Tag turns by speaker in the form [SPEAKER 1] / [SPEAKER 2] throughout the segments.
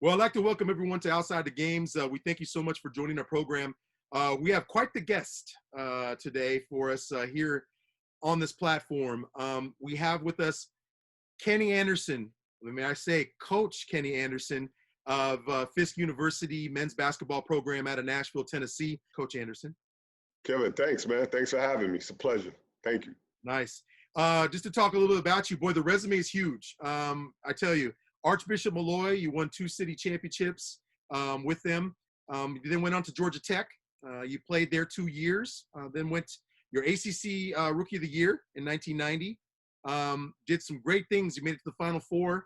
[SPEAKER 1] Well, I'd like to welcome everyone to Outside the Games. We thank you so much for joining our program. We have quite the guest today for us here on this platform. We have with us Kenny Anderson, may I say, Coach Kenny Anderson of Fisk University men's basketball program out of Nashville, Tennessee. Coach Anderson.
[SPEAKER 2] Kevin, thanks, man. Thanks for having me. It's a pleasure. Thank you.
[SPEAKER 1] Nice. Just to talk a little bit about you, boy, the resume is huge. I tell you, Archbishop Malloy, you won 2 city championships with them. You then went on to Georgia Tech. You played there 2 years. Then went your ACC Rookie of the Year in 1990. Did some great things. You made it to the Final Four.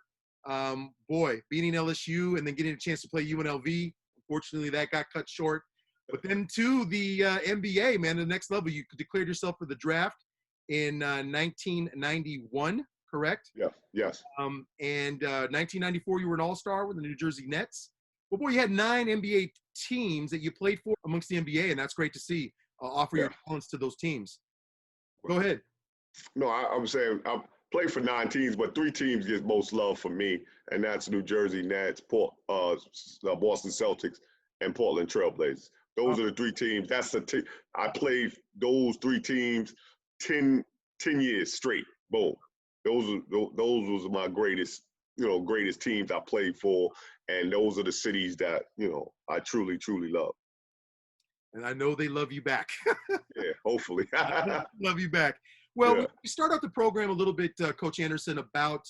[SPEAKER 1] Boy, beating LSU and then getting a chance to play UNLV. Unfortunately, that got cut short. But then to the NBA, man, the next level. You declared yourself for the draft in 1991. Correct?
[SPEAKER 2] Yeah. Yes.
[SPEAKER 1] And 1994, you were an all-star with the New Jersey Nets. Well, boy, you had 9 NBA teams that you played for amongst the NBA, and that's great to see. Offer your talents to those teams. Go ahead.
[SPEAKER 2] No, I was saying I played for 9 teams, but 3 teams get most love for me, and that's New Jersey Nets, Boston Celtics, and Portland Trailblazers. Those are the 3 teams. That's the I played those 3 teams 10 years straight. Boom. Those was my greatest teams I played for, and those are the cities that I truly love.
[SPEAKER 1] And I know they love you back.
[SPEAKER 2] Yeah, hopefully.
[SPEAKER 1] Love you back. Well,
[SPEAKER 2] Yeah.
[SPEAKER 1] we start out the program a little bit, Coach Anderson, about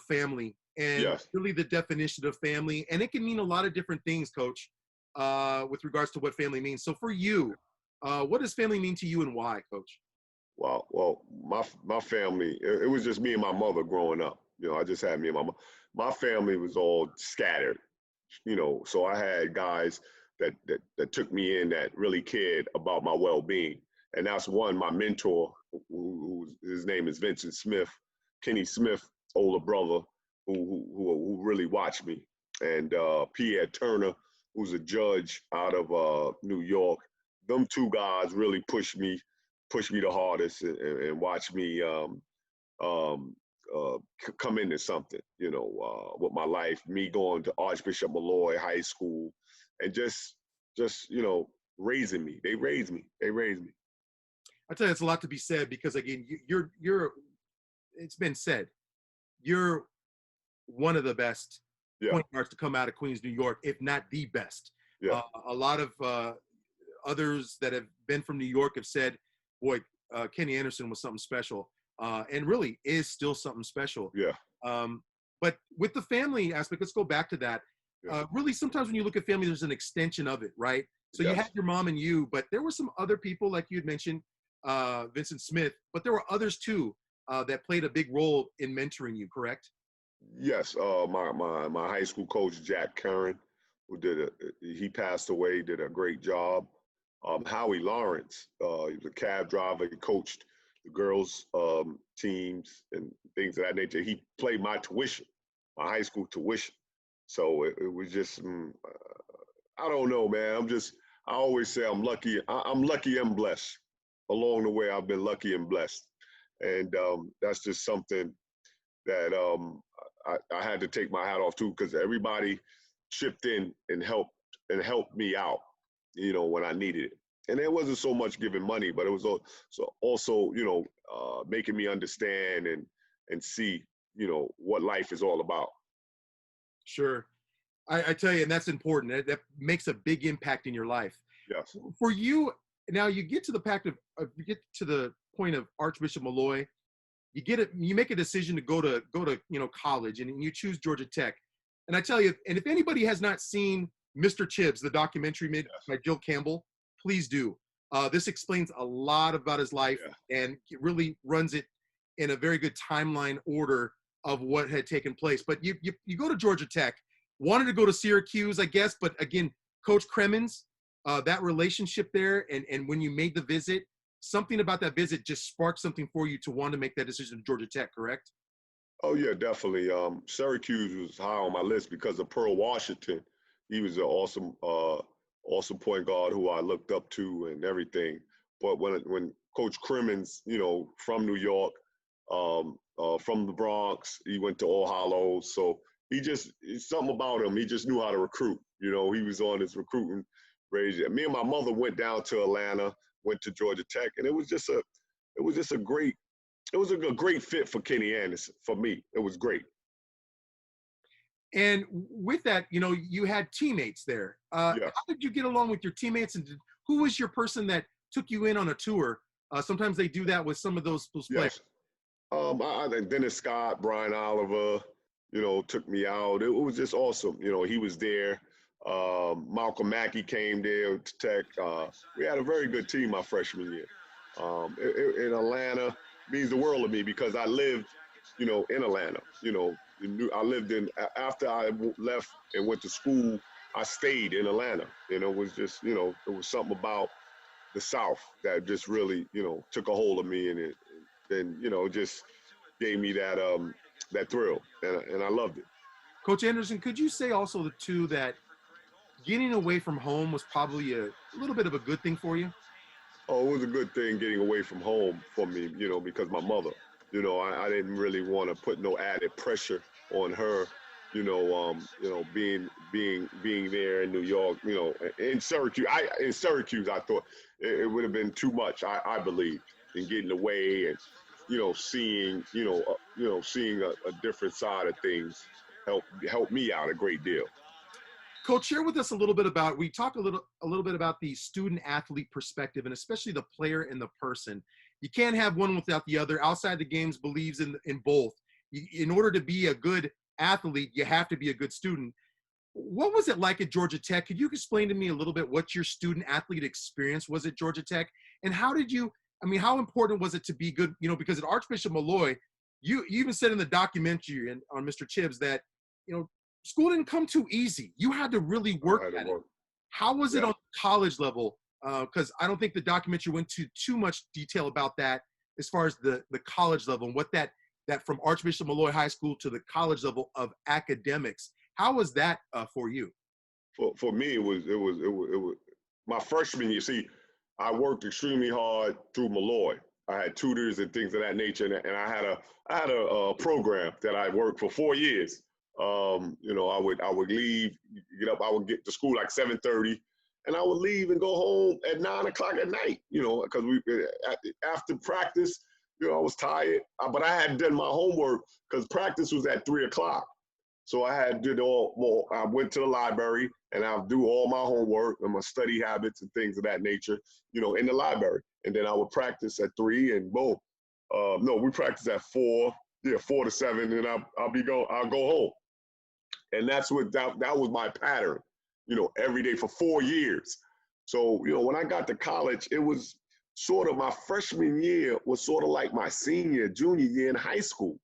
[SPEAKER 1] family and
[SPEAKER 2] Yes.
[SPEAKER 1] really the definition of family, and it can mean a lot of different things, Coach, with regards to what family means. So for you, what does family mean to you, and why, Coach?
[SPEAKER 2] Well, my family, it was just me and my mother growing up. I just had me and my mother. My family was all scattered, so I had guys that took me in that really cared about my well-being. And that's one, my mentor, his name is Vincent Smith, Kenny Smith, older brother, who really watched me. And Pierre Turner, who's a judge out of New York. Them 2 guys really pushed me the hardest and watch me come into something, with my life, me going to Archbishop Malloy High School and just raising me. They raised me.
[SPEAKER 1] I tell you, it's a lot to be said because, again, you're it's been said, you're one of the best point guards to come out of Queens, New York, if not the best.
[SPEAKER 2] Yeah.
[SPEAKER 1] A lot of others that have been from New York have said, boy, Kenny Anderson was something special, and really is still something special.
[SPEAKER 2] Yeah.
[SPEAKER 1] But with the family aspect, let's go back to that. Really, sometimes when you look at family, there's an extension of it, right? So you had your mom and you, but there were some other people, like you had mentioned, Vincent Smith, but there were others too that played a big role in mentoring you, correct?
[SPEAKER 2] Yes. My high school coach, Jack Curran, he passed away, did a great job. Howie Lawrence, he was a cab driver. He coached the girls' teams and things of that nature. He paid my tuition, my high school tuition. So it was just, I don't know, man. I always say I'm lucky. I'm lucky and blessed. Along the way, I've been lucky and blessed. And that's just something that I had to take my hat off to, because everybody chipped in and helped me out, when I needed it. And it wasn't so much giving money, but it was also making me understand and see, what life is all about.
[SPEAKER 1] Sure. I tell you, and that's important. That makes a big impact in your life.
[SPEAKER 2] Yes.
[SPEAKER 1] For you, now you get to the point of Archbishop Malloy. You make a decision to go to college, and you choose Georgia Tech. And I tell you, and if anybody has not seen Mr. Chibbs, the documentary made by Jill Campbell, please do. This explains a lot about his life and it really runs it in a very good timeline order of what had taken place. But you go to Georgia Tech, wanted to go to Syracuse, I guess, but again, Coach Cremins, that relationship there, and when you made the visit, something about that visit just sparked something for you to want to make that decision to Georgia Tech, correct?
[SPEAKER 2] Oh yeah, definitely. Syracuse was high on my list because of Pearl Washington. He was an awesome point guard who I looked up to and everything. But when Coach Cremins, from New York, from the Bronx, he went to All Hallows, so it's something about him. He just knew how to recruit. You know, he was on his recruiting range. Me and my mother went down to Atlanta, went to Georgia Tech, and it was just a great fit for Kenny Anderson. For me, it was great.
[SPEAKER 1] And with that, you had teammates there.
[SPEAKER 2] Yes.
[SPEAKER 1] How did you get along with your teammates, and who was your person that took you in on a tour? Sometimes they do that with some of those players.
[SPEAKER 2] Yes. Dennis Scott, Brian Oliver, took me out. It was just awesome. He was there. Malcolm Mackey came there to Tech. We had a very good team my freshman year. In Atlanta means the world to me because I lived, in Atlanta. I lived after I left and went to school, I stayed in Atlanta. It was just, it was something about the South that just really, took a hold of me, and it then, just gave me that thrill, and I loved it.
[SPEAKER 1] Coach Anderson, could you say also too that getting away from home was probably a little bit of a good thing for you?
[SPEAKER 2] Oh, it was a good thing getting away from home for me, because my mother, I didn't really want to put no added pressure on her, being there in New York, in Syracuse. I thought it would have been too much. I believe in getting away and, seeing, seeing a different side of things helped me out a great deal.
[SPEAKER 1] Coach, share with us a little bit about, we talked a little bit about the student athlete perspective, and especially the player and the person. You can't have one without the other. Outside the Games believes in both. In order to be a good athlete, you have to be a good student. What was it like at Georgia Tech? Could you explain to me a little bit what your student athlete experience was at Georgia Tech? And how important was it to be good? Because at Archbishop Malloy, you even said in the documentary on Mr. Chibbs that, school didn't come too easy. You had to really work at it. How was it on college level? Because I don't think the documentary went to too much detail about that as far as the college level and what that from Archbishop Malloy High School to the college level of academics. How was that for you?
[SPEAKER 2] For me, it was my freshman year. See, I worked extremely hard through Malloy. I had tutors and things of that nature, and I had a program that I worked for 4 years. I would leave, get up, I would get to school like 7:30, and I would leave and go home at 9 o'clock at night, because after practice, I was tired, but I had done my homework because practice was at 3 o'clock. So I had did I went to the library and I'll do all my homework and my study habits and things of that nature, in the library. And then I would practice at 3 and boom. No, we practice at 4, 4 to 7, and I'll go home. And that's what that was my pattern, every day for 4 years. So, when I got to college, it was sort of my freshman year was sort of like my junior year in high school.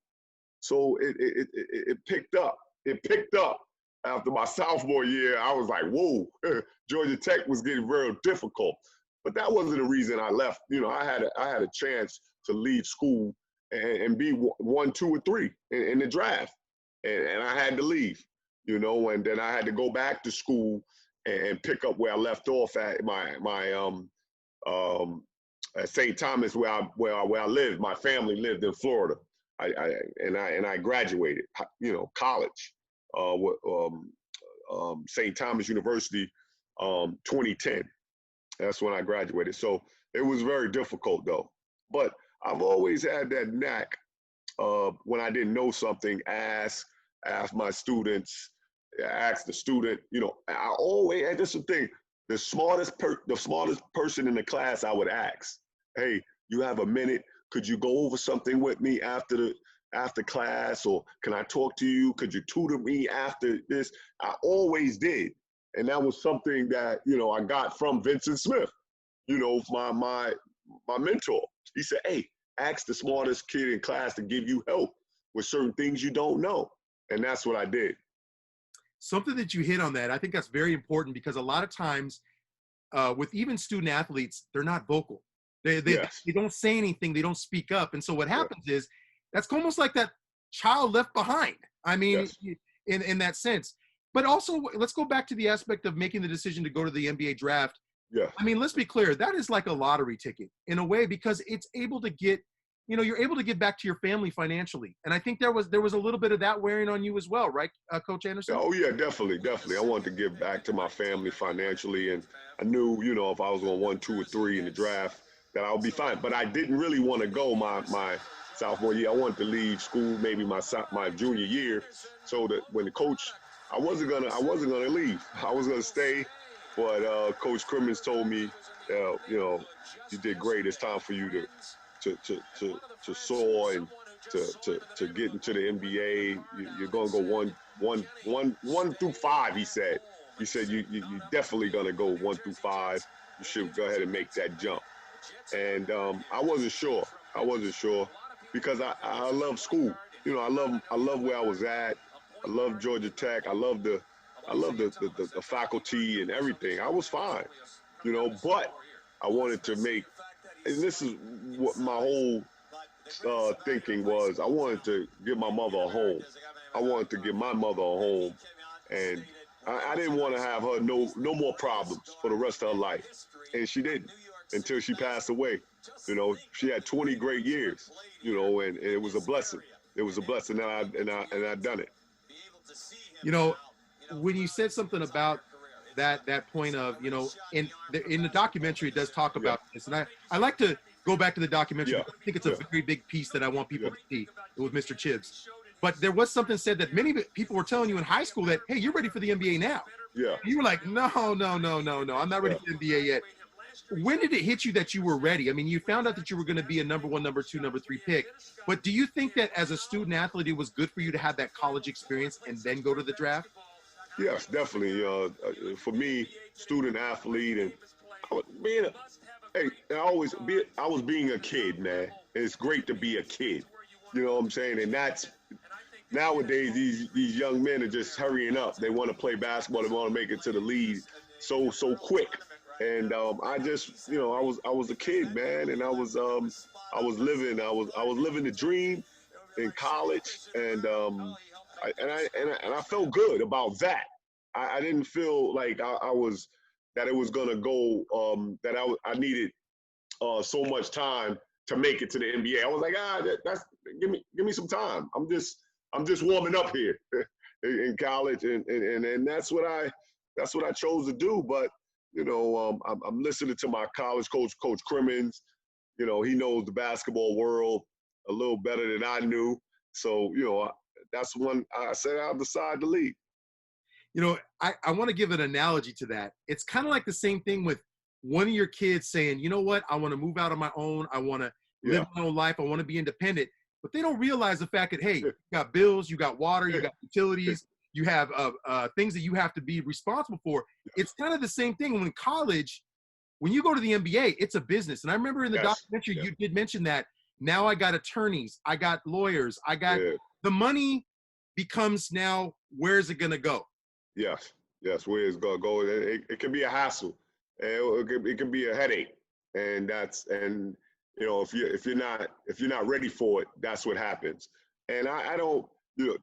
[SPEAKER 2] So it picked up. It picked up after my sophomore year. I was like, whoa, Georgia Tech was getting very difficult. But that wasn't the reason I left. I had a chance to leave school and be 1, 2, or 3 in the draft. And I had to leave, and then I had to go back to school and pick up where I left off at at St. Thomas, where I lived. My family lived in Florida. I graduated, college, St. Thomas University, 2010. That's when I graduated. So it was very difficult though. But I've always had that knack of when I didn't know something, ask my students, ask the student, I always, and this is the thing, the smartest person in the class I would ask, hey, you have a minute? Could you go over something with me after class? Or can I talk to you? Could you tutor me after this? I always did. And that was something that, I got from Vincent Smith, my mentor. He said, hey, ask the smartest kid in class to give you help with certain things you don't know. And that's what I did.
[SPEAKER 1] Something that you hit on that, I think that's very important because a lot of times with even student athletes, they're not vocal. They don't say anything. They don't speak up. And so what happens is that's almost like that child left behind. I mean, in that sense. But also, let's go back to the aspect of making the decision to go to the NBA draft.
[SPEAKER 2] Yeah.
[SPEAKER 1] I mean, let's be clear. That is like a lottery ticket in a way because it's able to get you're able to give back to your family financially. And I think there was a little bit of that wearing on you as well, right, Coach Anderson?
[SPEAKER 2] Oh yeah, definitely, definitely. I wanted to give back to my family financially, and I knew, if I was going 1, 2, or 3 in the draft, that I would be fine. But I didn't really want to go my sophomore year. I wanted to leave school maybe my junior year, so that when the coach, I wasn't gonna leave. I was gonna stay, but Coach Crimmins told me, you did great. It's time for you to soar and to get into the NBA. You're gonna go one through five. He said. You definitely gonna go 1 through 5. You should go ahead and make that jump. And I wasn't sure. I wasn't sure because I love school. I love where I was at. I love Georgia Tech. I love the faculty and everything. I was fine, but I wanted to make, and this is what my whole thinking was. I wanted to give my mother a home. I wanted to give my mother a home, and I didn't want to have her no more problems for the rest of her life. And she didn't until she passed away. She had 20 great years. And it was a blessing. It was a blessing that I done it.
[SPEAKER 1] You know, when you said something about that point of, in the documentary, it does talk
[SPEAKER 2] Yeah,
[SPEAKER 1] about this. And I like to go back to the documentary
[SPEAKER 2] yeah,
[SPEAKER 1] because I think it's a
[SPEAKER 2] yeah,
[SPEAKER 1] very big piece that I want people
[SPEAKER 2] yeah,
[SPEAKER 1] to see with Mr. Chibbs. But there was something said that many people were telling you in high school that, hey, you're ready for the NBA now.
[SPEAKER 2] yeah,
[SPEAKER 1] And you were like, no, no, no, no, no, I'm not ready
[SPEAKER 2] yeah.
[SPEAKER 1] for the NBA yet. When did it hit you that you were ready? I mean, you found out that you were going to be a number 1, number 2, number 3 pick. But do you think that as a student athlete, it was good for you to have that college experience and then go to the draft?
[SPEAKER 2] Yes, definitely. For me, student athlete, and I was being hey, I was being a kid, man. And it's great to be a kid. You know what I'm saying? And that's nowadays these young men are just hurrying up. They want to play basketball. They want to make it to the league so quick. And I just, I was a kid, man, and I was living the dream in college, and I felt good about that. I didn't feel like I was that it was gonna go, that I needed so much time to make it to the NBA. I was like, that's give me some time. I'm just warming up here in college, and that's what I chose to do. But I'm listening to my college coach, Coach Crimmins. He knows the basketball world a little better than I knew. So that's when I said I'll decide to leave.
[SPEAKER 1] I want to give an analogy to that. It's kind of like the same thing with one of your kids saying, you know what, I want to move out on my own. I want to live
[SPEAKER 2] Yeah,
[SPEAKER 1] my own life. I want to be independent. But they don't realize the fact that, hey, you got bills, you got water, you got utilities, you have things that you have to be responsible for. It's kind of the same thing when in college, when you go to the NBA, it's a business. And I remember in the
[SPEAKER 2] yes,
[SPEAKER 1] documentary,
[SPEAKER 2] yeah,
[SPEAKER 1] you did mention that now I got attorneys, I got lawyers, I got
[SPEAKER 2] yeah,
[SPEAKER 1] the money becomes now, where's it going to go?
[SPEAKER 2] yes, yes. Where it's gonna go, it can be a hassle, and it can be a headache, and if you're not ready for it, that's what happens. And I don't, you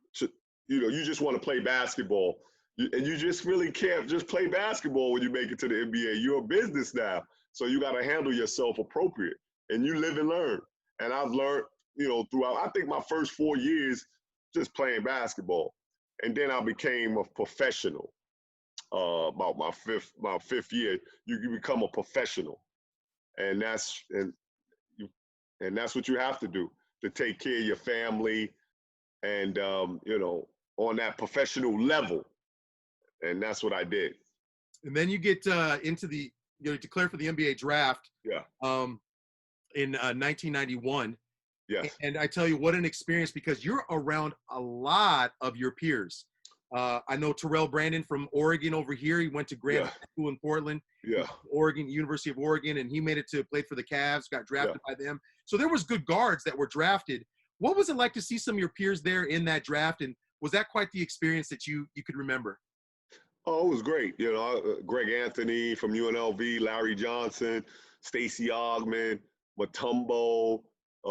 [SPEAKER 2] just want to play basketball, and you just really can't just play basketball when you make it to the NBA. You're a business now, so you got to handle yourself appropriate, and you live and learn. And I've learned, throughout. I think my first 4 years just playing basketball, and then I became a professional. About my fifth year, you become a professional, and that's what you have to do to take care of your family, and on that professional level, and that's what I did.
[SPEAKER 1] And then you get into declare for the NBA draft
[SPEAKER 2] Yeah.
[SPEAKER 1] um, in 1991.
[SPEAKER 2] Yes.
[SPEAKER 1] And I tell you, what an experience, because you're around a lot of your peers. I know Terrell Brandon from Oregon over here. He went to Grant
[SPEAKER 2] Yeah.
[SPEAKER 1] High School in Portland,
[SPEAKER 2] Yeah.
[SPEAKER 1] University of Oregon, and he made it to play for the Cavs, got
[SPEAKER 2] Yeah.
[SPEAKER 1] drafted by them. So there was good guards that were drafted. What was it like to see some of your peers there in that draft? And was that quite the experience that you could remember?
[SPEAKER 2] Oh, it was great. Greg Anthony from UNLV, Larry Johnson, Stacey Ogman, Matumbo,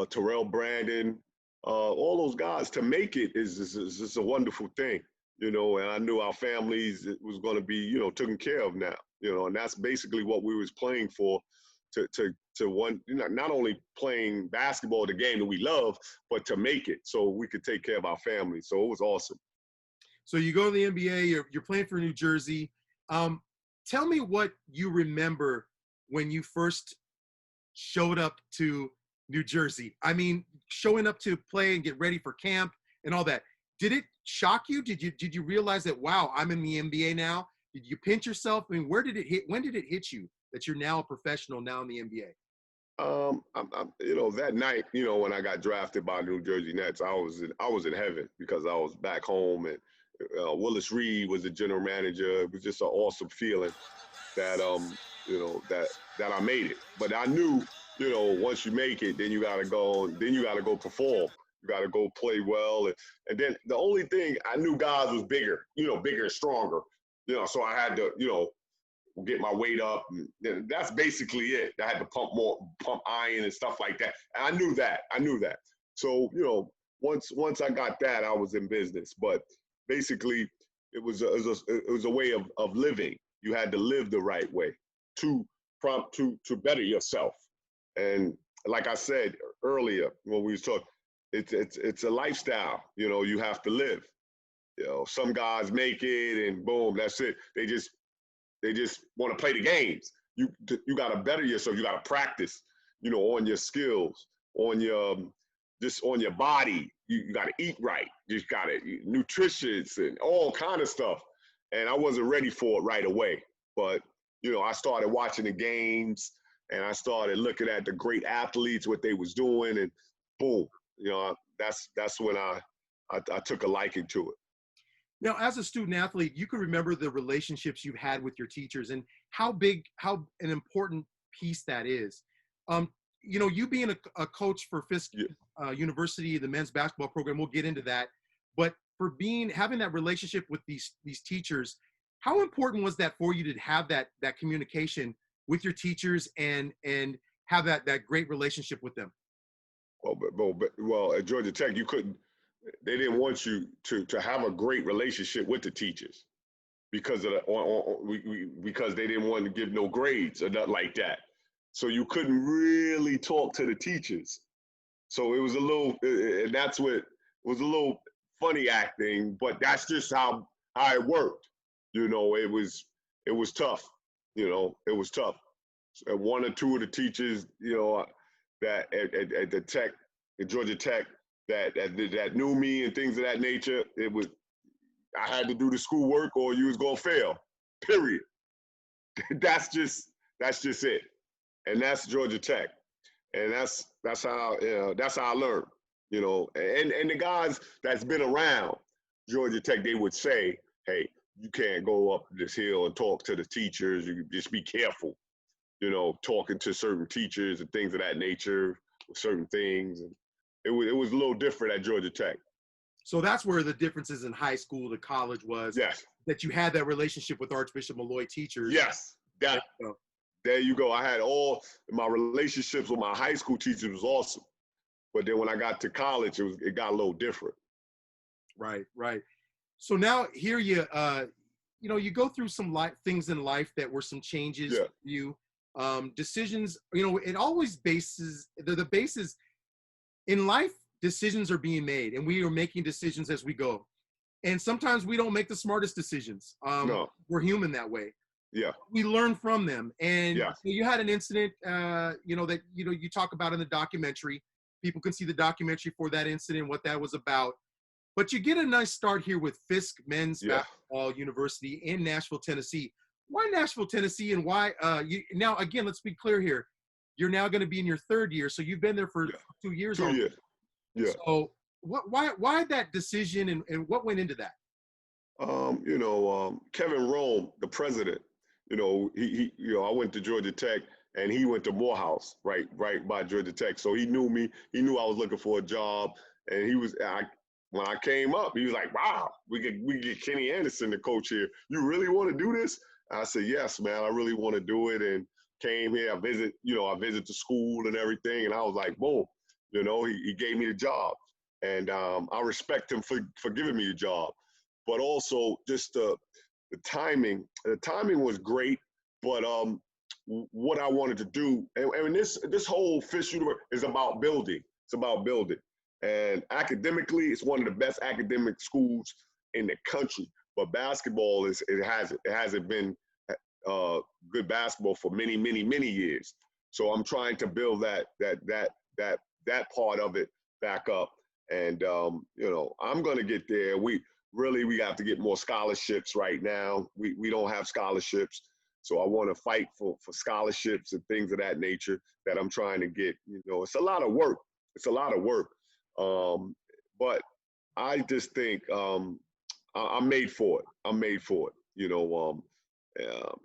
[SPEAKER 2] Terrell Brandon, all those guys. To make it is just a wonderful thing, and I knew our families was going to be, taken care of now, and that's basically what we was playing for. to one, not only playing basketball, the game that we love, but to make it so we could take care of our family. So it was awesome.
[SPEAKER 1] So you go to the NBA, you're playing for New Jersey. Tell me what you remember when you first showed up to New Jersey. I mean, showing up to play and get ready for camp and all that. Did it shock you? Did you realize that, wow, I'm in the NBA now? Did you pinch yourself? I mean, where did it hit? When did it hit you that you're now a professional now in the NBA?
[SPEAKER 2] That night, when I got drafted by New Jersey Nets, I was in heaven because I was back home, and Willis Reed was the general manager. It was just an awesome feeling that that I made it. But I knew, once you make it, then you gotta go perform. You gotta go play well, and then the only thing I knew, guys was bigger, bigger and stronger, so I had to, get my weight up. And that's basically it. I had to pump iron and stuff like that. And I knew that. So, once I got that, I was in business. But basically, it was a way of living. You had to live the right way to better yourself. And like I said earlier when we was talking, it's a lifestyle. You have to live. Some guys make it and boom, that's it. They just want to play the games. You got to better yourself. You got to practice, on your skills, on your body. You got to eat right. You got to nutritious and all kind of stuff. And I wasn't ready for it right away. But, I started watching the games and I started looking at the great athletes, what they was doing, and boom, that's when I took a liking to it.
[SPEAKER 1] Now, as a student athlete, you can remember the relationships you had with your teachers and how an important piece that is. You being a coach for Fisk University, the men's basketball program, we'll get into that. But for having that relationship with these teachers, how important was that for you to have that communication with your teachers and have that great relationship with them?
[SPEAKER 2] Well, at Georgia Tech, you couldn't. They didn't want you to have a great relationship with the teachers because because they didn't want to give no grades or nothing like that. So you couldn't really talk to the teachers. So it was a little, and that's what was a little funny acting, but that's just how it worked. It was tough. It was tough. And one or two of the teachers, that at the Tech, at Georgia Tech, that knew me and things of that nature, I had to do the schoolwork or you was gonna fail. Period. That's just it. And that's Georgia Tech. And that's how I learned. And the guys that's been around Georgia Tech, they would say, hey, you can't go up this hill and talk to the teachers. You just be careful, talking to certain teachers and things of that nature with certain things. And it was a little different at Georgia Tech.
[SPEAKER 1] So that's where the differences in high school to college was.
[SPEAKER 2] Yes.
[SPEAKER 1] That you had that relationship with Archbishop Malloy teachers.
[SPEAKER 2] Yes. There you go. I had all my relationships with my high school teachers was awesome. But then when I got to college, it got a little different.
[SPEAKER 1] Right. So now here you go through some things in life that were some changes for you. Decisions, it always the basis in life, decisions are being made and we are making decisions as we go. And sometimes we don't make the smartest decisions.
[SPEAKER 2] No.
[SPEAKER 1] We're human that way.
[SPEAKER 2] Yeah.
[SPEAKER 1] We learn from them. And
[SPEAKER 2] yeah.
[SPEAKER 1] You had an incident, that, you talk about in the documentary. People can see the documentary for that incident, what that was about. But you get a nice start here with Fisk Men's Basketball University in Nashville, Tennessee. Why Nashville, Tennessee, and why? Now, again, let's be clear here. You're now going to be in your third year, so you've been there for 2 years.
[SPEAKER 2] 2 years. Yeah.
[SPEAKER 1] So, why that decision, and what went into that?
[SPEAKER 2] Kevin Rome, the president. He I went to Georgia Tech, and he went to Morehouse, right by Georgia Tech. So he knew me. He knew I was looking for a job, and when I came up, he was like, "Wow, we could get Kenny Anderson to coach here. You really want to do this?" I said, "Yes, man, I really want to do it." And came here. I visit the school and everything, and I was like, "Boom!" He gave me the job, and I respect him for giving me the job. But also just the timing. The timing was great, but what I wanted to do. And this whole Fisk universe is about building. It's about building. And academically, it's one of the best academic schools in the country. But basketball it hasn't been good basketball for many, many, many years. So I'm trying to build that part of it back up. And I'm gonna get there. We have to get more scholarships right now. We don't have scholarships. So I want to fight for scholarships and things of that nature that I'm trying to get. It's a lot of work. It's a lot of work. But I just think I'm made for it. I'm made for it.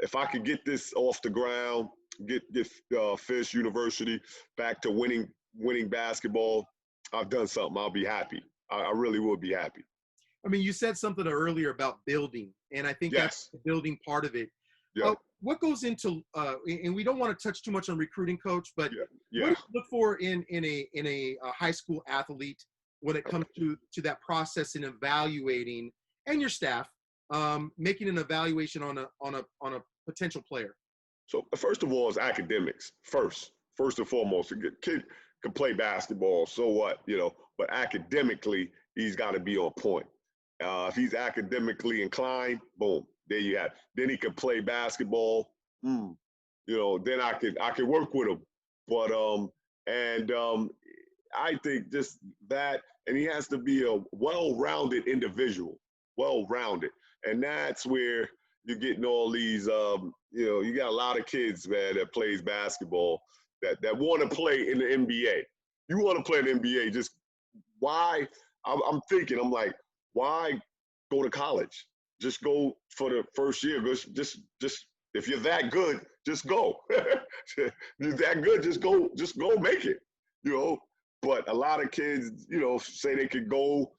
[SPEAKER 2] If I could get this off the ground, get Fisk University back to winning basketball, I've done something. I'll be happy. I really will be happy.
[SPEAKER 1] I mean, you said something earlier about building, and I think that's the building part of it.
[SPEAKER 2] Yeah.
[SPEAKER 1] What goes into and we don't want to touch too much on recruiting, Coach, but
[SPEAKER 2] Yeah.
[SPEAKER 1] what do you look for in a high school athlete when it comes to that process in evaluating, and your staff making an evaluation on a potential player?
[SPEAKER 2] So first of all, it's academics. First and foremost, a kid can play basketball. So what? But academically, he's got to be on point. If he's academically inclined, boom, there you have it. Then he can play basketball. Then I could work with him. But I think just that, and he has to be a well-rounded individual, well-rounded, and that's where you're getting all these. You got a lot of kids, man, that plays basketball that want to play in the NBA. You want to play in the NBA? Just why? I'm thinking. I'm like, why go to college? Just go for the first year. Just if you're that good, just go. If you're that good, just go make it. But a lot of kids, say they could go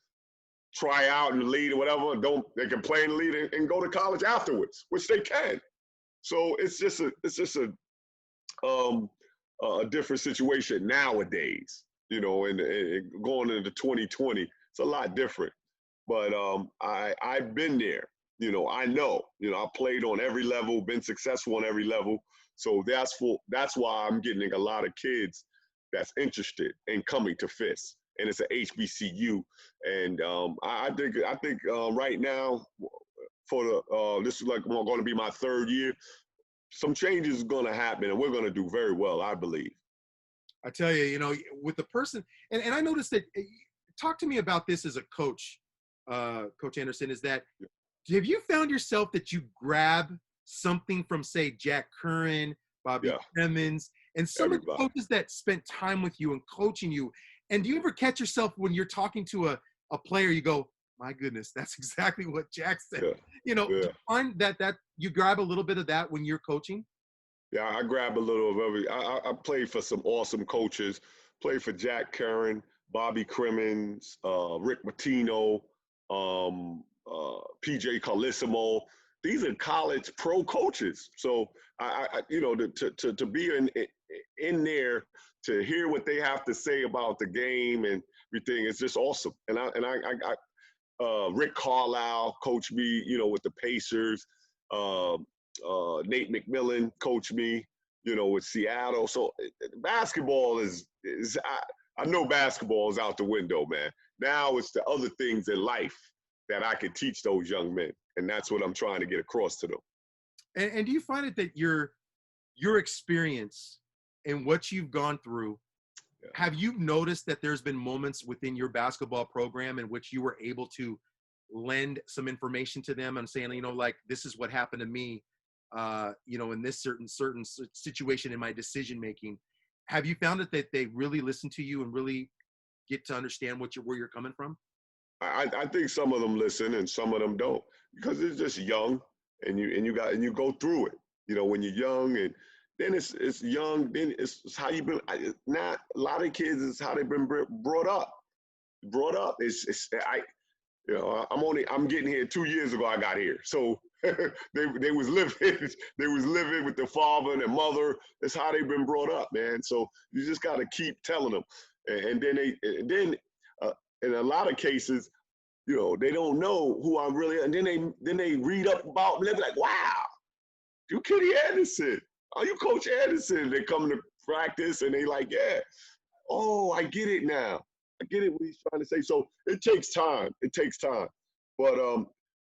[SPEAKER 2] try out in the league or whatever. They can play in the league and go to college afterwards, which they can. So it's just a different situation nowadays. And going into 2020, it's a lot different. But I've been there. I know. I played on every level, been successful on every level. So that's why I'm getting a lot of kids that's interested in coming to Fisk, and it's an HBCU. And I think right now, this is going to be my third year. Some changes is going to happen, and we're going to do very well, I believe.
[SPEAKER 1] I tell you, with the person, and I noticed that. Talk to me about this as a coach, Coach Anderson. Is that have you found yourself that you grab something from, say, Jack Curran, Bobby Clemens, and some of the coaches that spent time with you and coaching you? And do you ever catch yourself when you're talking to a player, you go, my goodness, that's exactly what Jack said. Do you find that you grab a little bit of that when you're coaching?
[SPEAKER 2] Yeah, I grab a little of every. I played for some awesome coaches. Played for Jack Curran, Bobby Clemens, Rick Pitino, PJ Carlissimo. These are college pro coaches. So to be in there, to hear what they have to say about the game and everything is just awesome. And Rick Carlisle coached me, with the Pacers. Nate McMillan coached me, with Seattle. So basketball is I know basketball is out the window, man. Now it's the other things in life that I can teach those young men, and that's what I'm trying to get across to them.
[SPEAKER 1] And do you find it that your experience and what you've gone through, have you noticed that there's been moments within your basketball program in which you were able to lend some information to them and saying, like, this is what happened to me, in this certain situation in my decision making? Have you found that they really listen to you and really get to understand where you're coming from?
[SPEAKER 2] I think some of them listen and some of them don't, because it's just young, and you go through it. When you're young, and then it's young. Then it's how you've been. Not a lot of kids is how they've been brought up. I'm getting here 2 years ago. I got here, so they was living with their father and their mother. That's how they've been brought up, man. So you just got to keep telling them, and then in a lot of cases, they don't know who I'm really. And then they read up about me. They be like, wow, you Kenny Anderson. "Are you Coach Anderson?" They come to practice and they like, "Yeah." Oh, I get it now. I get it what he's trying to say. So it takes time. It takes time. But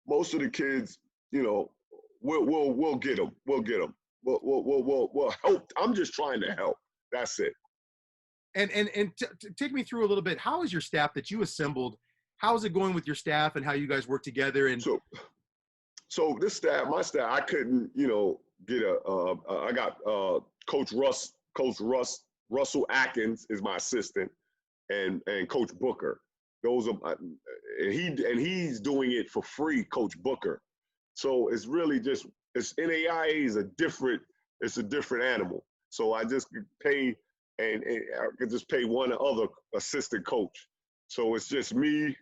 [SPEAKER 2] most of the kids, you know, we'll get them. We'll get them. We'll help. I'm just trying to help. That's it.
[SPEAKER 1] And take me through a little bit. How is your staff that you assembled? How is it going with your staff and how you guys work together? And
[SPEAKER 2] So this staff, my staff, I couldn't, get I got Coach Russell Atkins is my assistant, and Coach Booker. Those are, and he's doing it for free, Coach Booker. So it's really just, NAIA is it's a different animal. So I just pay, and I could just pay one other assistant coach. So it's just me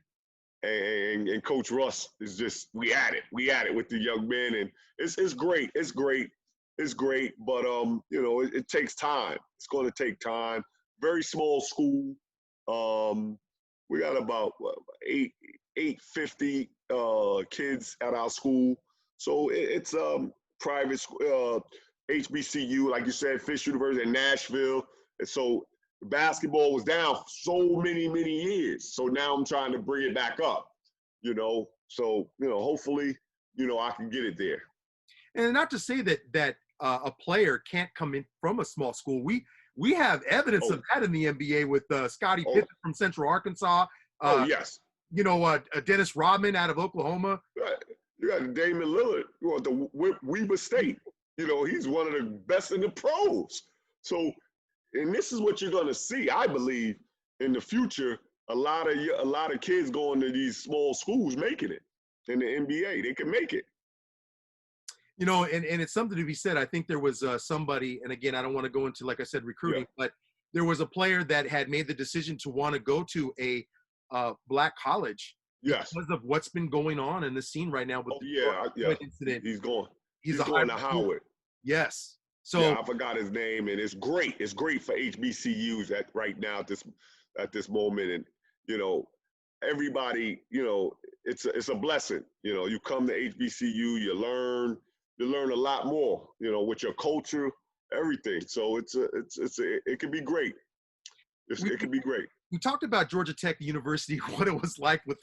[SPEAKER 2] and Coach Russ is just, we at it with the young men, and it's great. But it takes time. It's going to take time. Very small school. We got about 850 kids at our school. So it's private school, HBCU, like you said, Fisk University in Nashville. And so basketball was down so many years. So now I'm trying to bring it back up, So, hopefully, I can get it there.
[SPEAKER 1] And not to say that a player can't come in from a small school. We have evidence of that in the NBA with Scottie Pippen from Central Arkansas.
[SPEAKER 2] Yes.
[SPEAKER 1] Dennis Rodman out of Oklahoma.
[SPEAKER 2] Right. You got Damian Lillard, the Weber State. He's one of the best in the pros. So, and this is what you're going to see, I believe, in the future. A lot of kids going to these small schools making it in the NBA. They can make it.
[SPEAKER 1] And it's something to be said. I think there was somebody, and again, I don't want to go into, like I said, recruiting, but there was a player that had made the decision to want to go to a black college because of what's been going on in the scene right now with the incident.
[SPEAKER 2] He's going
[SPEAKER 1] to
[SPEAKER 2] Howard.
[SPEAKER 1] Yes. So
[SPEAKER 2] I forgot his name, and it's great. It's great for HBCUs right now at this moment, and everybody, it's a blessing. You come to HBCU, you learn a lot more, with your culture, everything. So it can be great. It can be great.
[SPEAKER 1] We talked about Georgia Tech University, what it was like with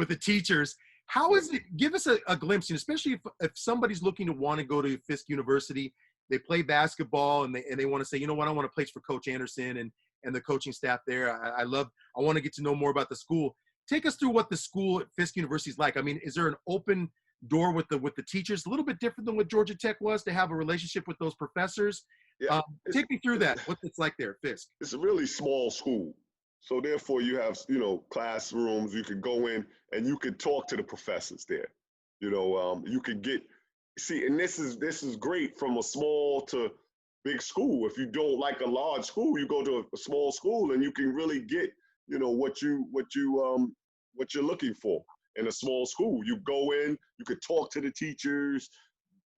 [SPEAKER 1] the teachers. How is it? Give us a glimpse, especially if somebody's looking to want to go to Fisk University, they play basketball and they want to say, I want to place for Coach Anderson and the coaching staff there. I want to get to know more about the school. Take us through what the school at Fisk University is like. I mean, is there an open door with the teachers? A little bit different than what Georgia Tech was, to have a relationship with those professors.
[SPEAKER 2] Yeah,
[SPEAKER 1] take me through that. What it's like there at Fisk.
[SPEAKER 2] It's a really small school. So therefore you have, classrooms, you can go in and you can talk to the professors there. You can and this is great from a small to big school. If you don't like a large school, you go to a small school and you can really get, what you're looking for in a small school. You go in, you could talk to the teachers,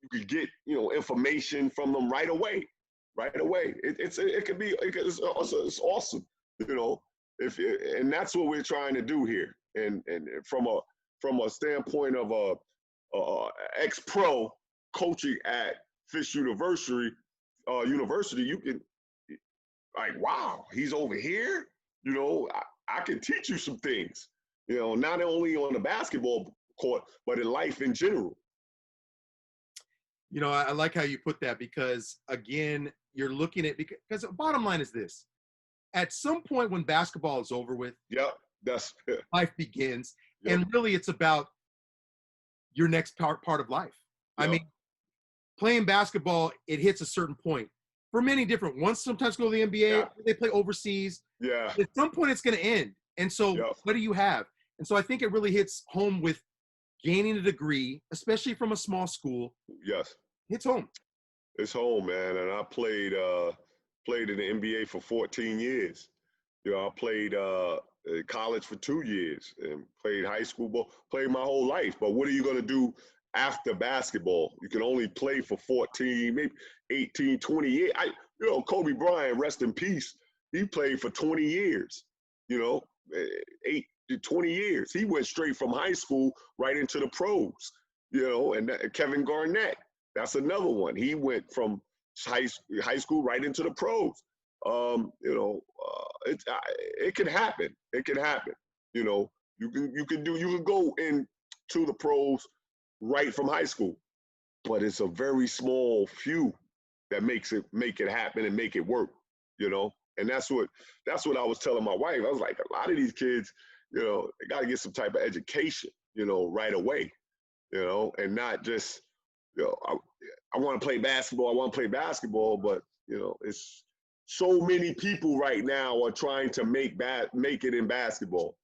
[SPEAKER 2] you could get, information from them right away. It's awesome, and that's what we're trying to do here. And from a standpoint of a ex-pro coaching at Fisk University, you can wow, he's over here. I can teach you some things. Not only on the basketball court, but in life in general.
[SPEAKER 1] I like how you put that, because again, you're looking at, because the bottom line is this: at some point when basketball is over with, life begins. And really it's about your next part of life. I mean, playing basketball, it hits a certain point for many different ones. Sometimes go to the NBA, they play overseas. At some point it's going to end. And so what do you have? And so I think it really hits home with gaining a degree, especially from a small school.
[SPEAKER 2] Yes.
[SPEAKER 1] It's home.
[SPEAKER 2] It's home, man. And I played in the NBA for 14 years. I played college for 2 years and played high school ball, played my whole life. But what are you going to do after basketball? You can only play for 14, maybe 18, 20 years. Kobe Bryant, rest in peace, he played for 20 years, 8 to 20 years. He went straight from high school right into the pros, and Kevin Garnett, that's another one. He went from high school right into the pros. It can happen. It can happen. You know, you can go into the pros right from high school, but it's a very small few that make it happen and make it work. You know, and that's what I was telling my wife. I was like, a lot of these kids, you know, they got to get some type of education, you know, right away, you know, and not just, you know, I want to play basketball. I want to play basketball, but you know, it's so many people right now are trying to make it in basketball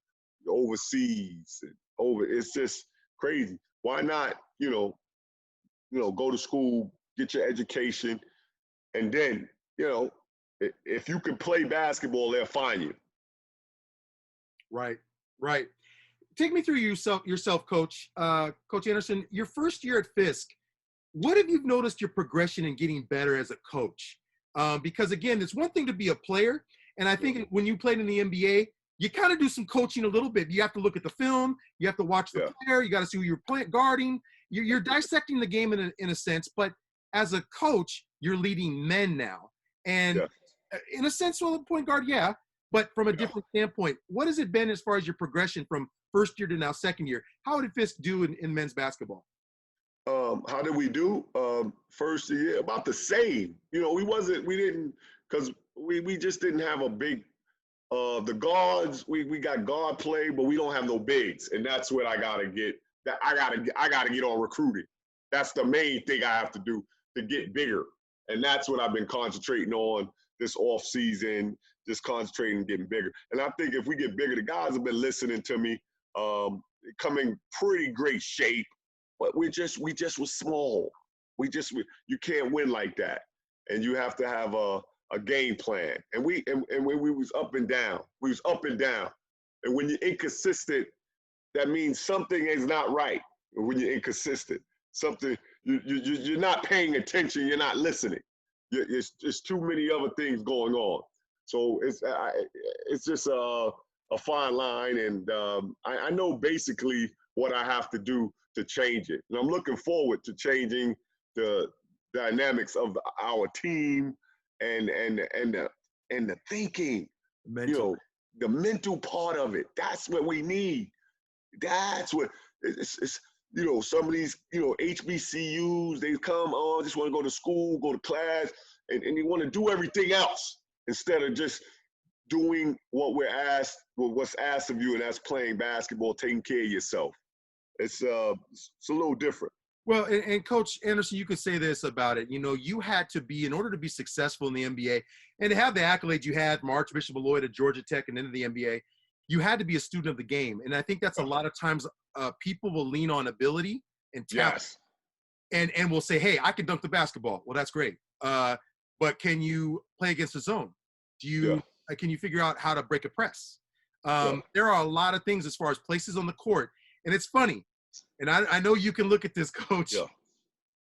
[SPEAKER 2] overseas and over. It's just crazy. Why not, go to school, get your education, and then, you know, if you can play basketball, they'll find you.
[SPEAKER 1] Right, right. Take me through yourself, Coach. Coach Anderson, your first year at Fisk, what have you noticed your progression in getting better as a coach? Because again, it's one thing to be a player, and I think when you played in the NBA, you kind of do some coaching a little bit. You have to look at the film, you have to watch the player, you got to see who you're guarding. You're dissecting the game in a sense, but as a coach, you're leading men now, and in a sense, well, the point guard, but from a different standpoint, what has it been as far as your progression from first year to now second year? How did Fisk do in men's basketball?
[SPEAKER 2] How did we do? First year, about the same. You know, because we just didn't have a big, the guards, we got guard play, but we don't have no bigs. And that's what I gotta get on recruiting. That's the main thing I have to do to get bigger. And that's what I've been concentrating on this off season, just concentrating on getting bigger. And I think if we get bigger, the guys have been listening to me, coming pretty great shape. But we just was small. You can't win like that, and you have to have a game plan. And when we was up and down, And when you're inconsistent, that means something is not right. When you're inconsistent, something you're not paying attention. You're not listening. There's too many other things going on. So it's just a fine line, and I know basically what I have to do to change it. And I'm looking forward to changing the dynamics of our team and the thinking, the mental part of it. That's what we need. That's what it's some of these, HBCUs, they come on, just want to go to school, go to class, and they want to do everything else instead of just doing what's asked of you, and that's playing basketball, taking care of yourself. It's a little different.
[SPEAKER 1] Well, and Coach Anderson, you could say this about it. You had to be, in order to be successful in the NBA and to have the accolades you had from Archbishop Malloy to Georgia Tech and into the NBA, you had to be a student of the game. And I think that's a lot of times people will lean on ability and talent. Yes. And will say, hey, I can dunk the basketball. Well, that's great. But can you play against the zone? Can you figure out how to break a press? There are a lot of things as far as places on the court. And it's funny, and I know you can look at this, Coach.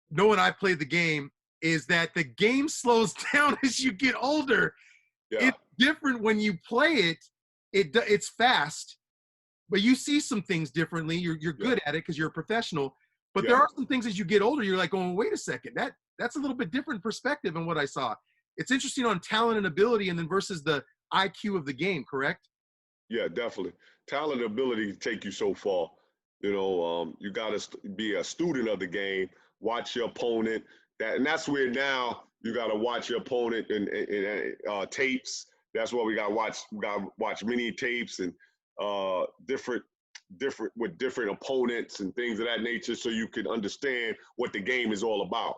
[SPEAKER 1] Knowing I played the game, is that the game slows down as you get older. It's different when you play it. It's fast, but you see some things differently. You're good at it because you're a professional. But there are some things as you get older, you're like, oh, wait a second, that's a little bit different perspective than what I saw. It's interesting on talent and ability, and then versus the IQ of the game. Correct?
[SPEAKER 2] Yeah, definitely. Talent and ability take you so far. You got to be a student of the game, watch your opponent. And that's where now you got to watch your opponent in tapes. That's why we got to watch many tapes and different with different opponents and things of that nature, so you can understand what the game is all about.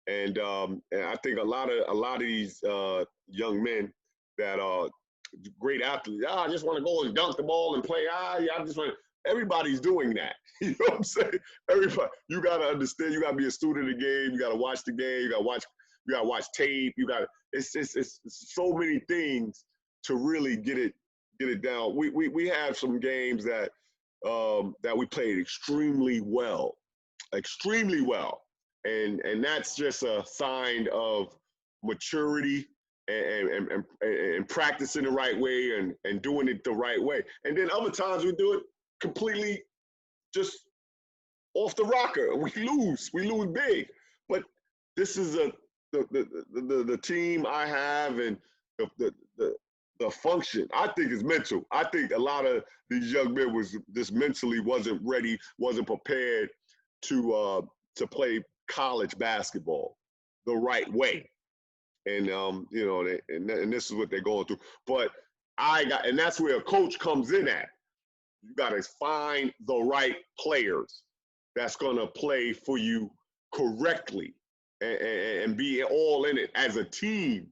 [SPEAKER 2] And I think a lot of these young men that are great athletes, I just want to go and dunk the ball and play. I just want. Everybody's doing that. You know what I'm saying? Everybody. You got to understand. You got to be a student of the game. You got to watch the game. You got to watch tape. It's so many things to really get it down. We have some games that we played extremely well, and that's just a sign of maturity and practicing the right way and doing it the right way. And then other times we do it completely just off the rocker. We lose big. But this is the team I have and the function, I think is mental. I think a lot of these young men was just mentally wasn't ready, wasn't prepared to play college basketball the right way. And you know, and this is what they're going through. But and that's where a coach comes in at. You got to find the right players that's going to play for you correctly and be all in it as a team.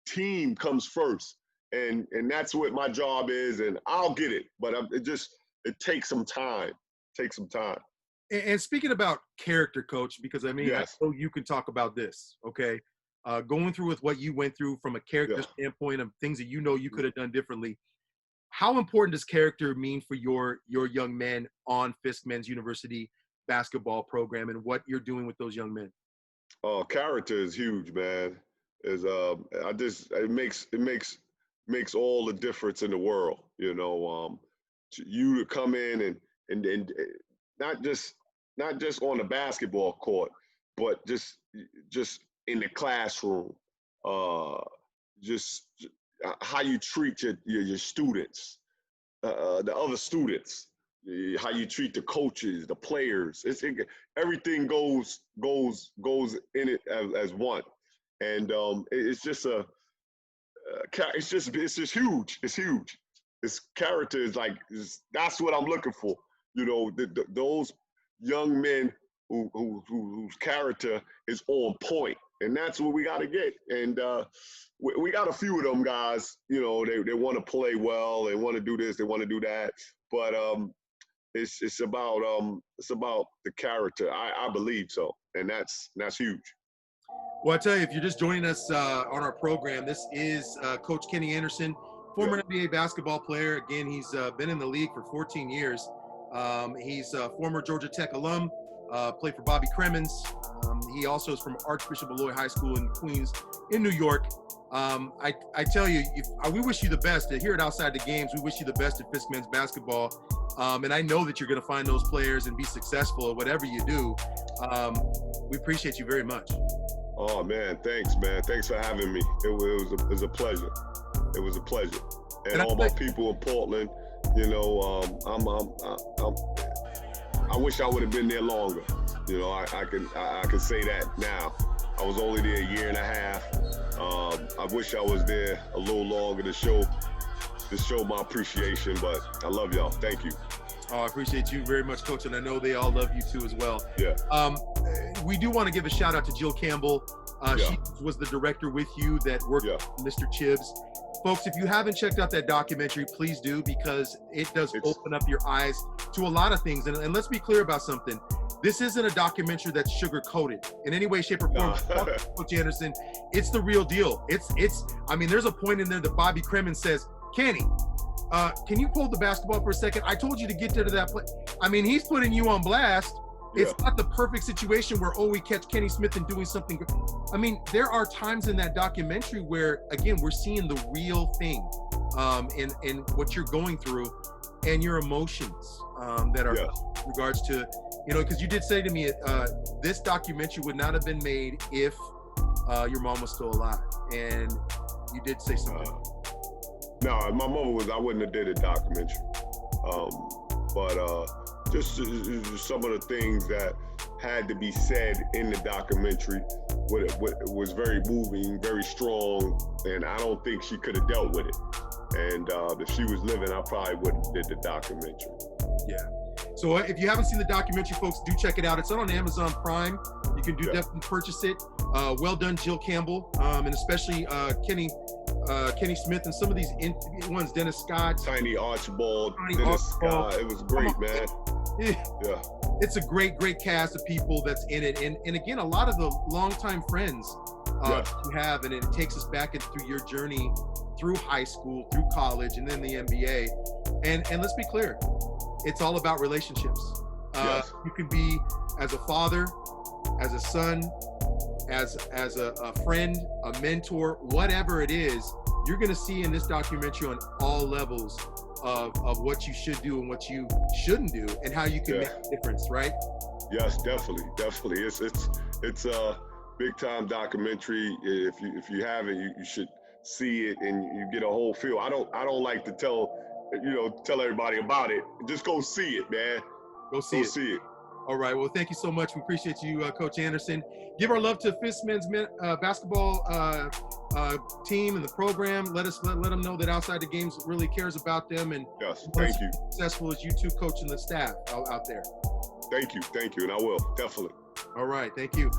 [SPEAKER 2] Team comes first, and that's what my job is, and I'll get it. But it takes some time. Takes some time.
[SPEAKER 1] And speaking about character, Coach, because I mean,
[SPEAKER 2] yes.
[SPEAKER 1] I know you can talk about this, okay? Going through with what you went through from a character standpoint of things that you know you could have done differently. How important does character mean for your young men on Fisk Men's University basketball program and what you're doing with those young men?
[SPEAKER 2] Character is huge, man. It makes all the difference in the world. You know, you to come in and not just on the basketball court, but just in the classroom. Just how you treat your students, the other students, how you treat the coaches, the players. Everything goes in it as one, and it's just huge. It's huge. This character is that's what I'm looking for. You know, those young men whose character is on point. And that's what we got to get. And we got a few of them guys, you know, they want to play well. They want to do this. They want to do that. But it's about the character. I believe so. And that's huge.
[SPEAKER 1] Well, I tell you, if you're just joining us on our program, this is Coach Kenny Anderson, former NBA basketball player. Again, he's been in the league for 14 years. He's a former Georgia Tech alum. Played for Bobby Cremins. He also is from Archbishop Malloy High School in Queens, in New York. I tell you, we wish you the best. Here at Outside the Games, we wish you the best at Fisk Men's basketball. And I know that you're going to find those players and be successful at whatever you do. We appreciate you very much.
[SPEAKER 2] Oh, man. Thanks, man. Thanks for having me. It was a pleasure. It was a pleasure. And all my people in Portland, you know, I wish I would have been there longer. You know, I can say that now. I was only there a year and a half. I wish I was there a little longer to show my appreciation, but I love y'all. Thank you.
[SPEAKER 1] Oh, I appreciate you very much, Coach, and I know they all love you too as well.
[SPEAKER 2] Yeah.
[SPEAKER 1] We do want to give a shout out to Jill Campbell. She was the director with you that worked with Mr. Chibbs. Folks, if you haven't checked out that documentary, please do, because it does open up your eyes to a lot of things. And let's be clear about something. This isn't a documentary that's sugar-coated in any way, shape, or form. Coach Anderson, it's the real deal. I mean, there's a point in there that Bobby Cremins says, Kenny, can you hold the basketball for a second? I told you to get there to that play. I mean, he's putting you on blast. It's not the perfect situation where, we catch Kenny Smith and doing something. I mean, there are times in that documentary where, again, we're seeing the real thing in what you're going through and your emotions that are in regards to, you know, because you did say to me, this documentary would not have been made if your mom was still alive. And you did say something.
[SPEAKER 2] No, my mother I wouldn't have did a documentary. But just some of the things that had to be said in the documentary was very moving, very strong, and I don't think she could have dealt with it. And if she was living, I probably wouldn't have did the documentary.
[SPEAKER 1] Yeah. So if you haven't seen the documentary, folks, do check it out. It's on Amazon Prime. You can definitely purchase it. Well done, Jill Campbell, and especially Kenny Smith and some of these ones, Dennis Scott.
[SPEAKER 2] Tiny Archibald, Dennis Scott. It was great, man. Yeah.
[SPEAKER 1] It's a great cast of people that's in it. And again, a lot of the longtime friends you have, and it takes us back through your journey through high school, through college, and then the NBA. And let's be clear, it's all about relationships. You can be as a father, as a son, as a friend, a mentor, whatever it is, you're going to see in this documentary on all levels of what you should do and what you shouldn't do and how you can make a difference, right?
[SPEAKER 2] Yes, definitely. It's big time documentary. If you haven't, you should see it and you get a whole feel. I don't like to tell everybody about it. Just go see it, man.
[SPEAKER 1] Go see
[SPEAKER 2] Go
[SPEAKER 1] it.
[SPEAKER 2] see it.
[SPEAKER 1] All right. Well, thank you so much. We appreciate you, Coach Anderson. Give our love to Fisk men's basketball team and the program. Let them know that Outside the Games really cares about them and
[SPEAKER 2] yes, thank you.
[SPEAKER 1] Successful as you two coaching the staff out there.
[SPEAKER 2] Thank you, and I will definitely.
[SPEAKER 1] All right. Thank you.